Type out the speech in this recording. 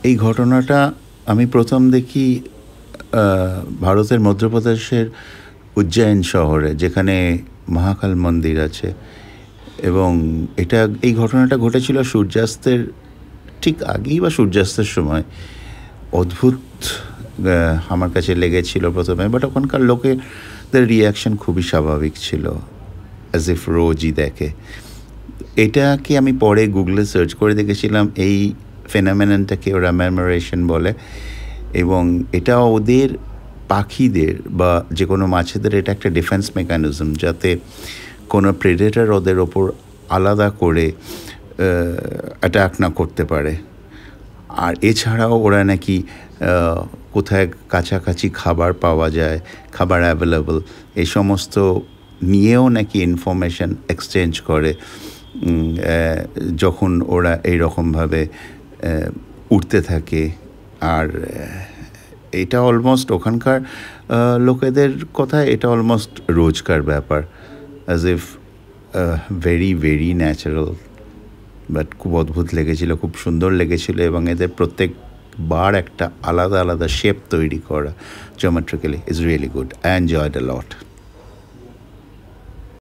এই ঘটনাটা আমি প্রথম দেখি ভারতের মধ্যপ্রদেশের উজ্জয়ন শহরে, যেখানে মহাকাল মন্দির আছে। এবং এই ঘটনাটা ঘটেছিল সূর্যাস্তের ঠিক আগেই বা সূর্যাস্তের সময়। অদ্ভুত আমার কাছে লেগেছিল প্রথমে, বাট ওখানকার লোকেদের রিয়াকশন খুবই স্বাভাবিক ছিল, অ্যাজ ইফ রোজই দেখে। এটাকে আমি পরে গুগলে সার্চ করে দেখেছিলাম, এই ফেনোমেননটাকে ওরা ম্যামোরেশন বলে। এবং এটা ওদের পাখিদের বা যে কোনো মাছেদের এটা একটা ডিফেন্স মেকানিজম, যাতে কোনো প্রেডেটর ওদের ওপর আলাদা করে অ্যাটাক না করতে পারে। আর এছাড়াও ওরা নাকি কোথায় কাছাকাছি খাবার পাওয়া যায়, খাবার অ্যাভেলেবল, এই সমস্ত নিয়েও নাকি ইনফরমেশান এক্সচেঞ্জ করে যখন ওরা এইরকমভাবে উঠতে থাকে। আর এটা অলমোস্ট ওখানকার লোকেদের কথায় এটা অলমোস্ট রোজকার ব্যাপার, as if very very natural. But খুব অদ্ভুত লেগেছিল, খুব সুন্দর লেগেছিল। এবং এদের প্রত্যেকবার একটা আলাদা আলাদা শেপ তৈরি করা geometrically is really good. I enjoyed a lot.